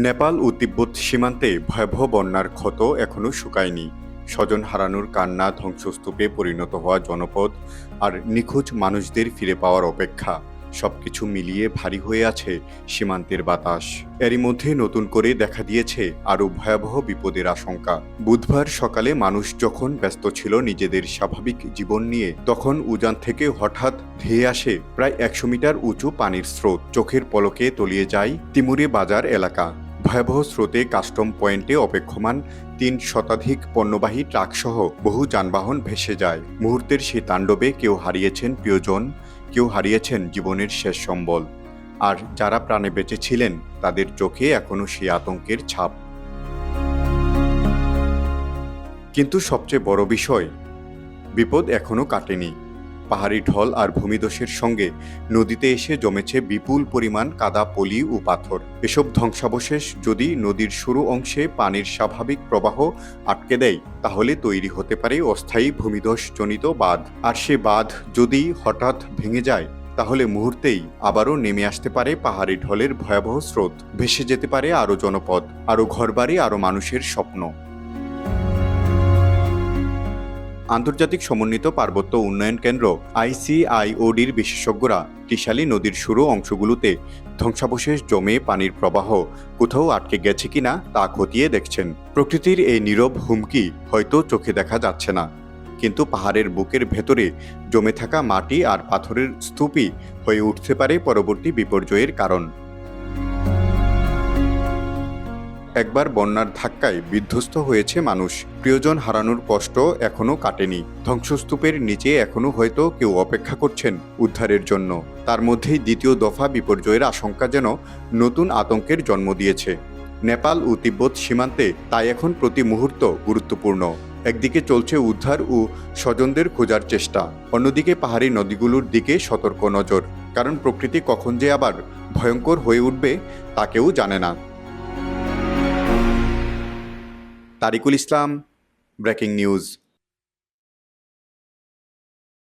নেপাল ও তিব্বত সীমান্তে ভয়াবহ বন্যার ক্ষত এখনও শুকায়নি। স্বজন হারানোর কান্না, ধ্বংসস্তূপে পরিণত হওয়া জনপদ আর নিখোঁজ মানুষদের ফিরে পাওয়ার অপেক্ষা, সবকিছু মিলিয়ে ভারী হয়ে আছে সীমান্তের বাতাস। এরই মধ্যে নতুন করে দেখা দিয়েছে আরও ভয়াবহ বিপদের আশঙ্কা। বুধবার সকালে মানুষ যখন ব্যস্ত ছিল নিজেদের স্বাভাবিক জীবন নিয়ে, তখন উজান থেকে হঠাৎ ধেয়ে আসে প্রায় 100 মিটার উঁচু পানির স্রোত। চোখের পলকে তলিয়ে যায় তিমুরে বাজার এলাকা। ভয়াবহ স্রোতে কাস্টম পয়েন্টে অপেক্ষমান 3 শতাধিক পণ্যবাহী ট্রাকসহ বহু যানবাহন ভেসে যায়। মুহূর্তের সেই তাণ্ডবে কেউ হারিয়েছেন প্রিয়জন, কেউ হারিয়েছেন জীবনের শেষ সম্বল। আর যারা প্রাণে বেঁচে ছিলেন তাদের চোখে এখনও সেই আতঙ্কের ছাপ। কিন্তু সবচেয়ে বড় বিষয়, বিপদ এখনও কাটেনি। পাহাড়ি ঢল আর ভূমিধসের সঙ্গে নদীতে এসে জমেছে বিপুল পরিমাণ কাদা, পলি ও পাথর। এসব ধ্বংসাবশেষ যদি নদীর শুরু অংশে পানির স্বাভাবিক প্রবাহ আটকে দেয়, তাহলে তৈরি হতে পারে অস্থায়ী ভূমিধসজনিত বাঁধ। আর সে বাঁধ যদি হঠাৎ ভেঙে যায়, তাহলে মুহূর্তেই আবারও নেমে আসতে পারে পাহাড়ি ঢলের ভয়াবহ স্রোত। ভেসে যেতে পারে আরও জনপদ, আরও ঘরবাড়ি, আরও মানুষের স্বপ্ন। আন্তর্জাতিক সমন্বিত পার্বত্য উন্নয়ন কেন্দ্র ICIODর বিশেষজ্ঞরা ত্রিশালী নদীর শুরু অংশগুলোতে ধ্বংসাবশেষ জমে পানির প্রবাহ কোথাও আটকে গেছে কিনা তা খতিয়ে দেখছেন। প্রকৃতির এই নীরব হুমকি হয়তো চোখে দেখা যাচ্ছে না, কিন্তু পাহাড়ের বুকের ভেতরে জমে থাকা মাটি আর পাথরের স্তূপই হয়ে উঠতে পারে পরবর্তী বিপর্যয়ের কারণ। একবার বন্যার ধাক্কায় বিধ্বস্ত হয়েছে মানুষ, প্রিয়জন হারানোর কষ্ট এখনও কাটেনি। ধ্বংসস্তূপের নিচে এখনও হয়তো কেউ অপেক্ষা করছেন উদ্ধারের জন্য। তার মধ্যেই দ্বিতীয় দফা বিপর্যয়ের আশঙ্কা যেন নতুন আতঙ্কের জন্ম দিয়েছে। নেপাল ও তিব্বত সীমান্তে তাই এখন প্রতি মুহূর্ত গুরুত্বপূর্ণ। একদিকে চলছে উদ্ধার ও স্বজনদের খোঁজার চেষ্টা, অন্যদিকে পাহাড়ি নদীগুলোর দিকে সতর্ক নজর। কারণ প্রকৃতি কখন যে আবার ভয়ঙ্কর হয়ে উঠবে তা কেউ জানে না। তারিকুল ইসলাম, ব্রেকিং নিউজ।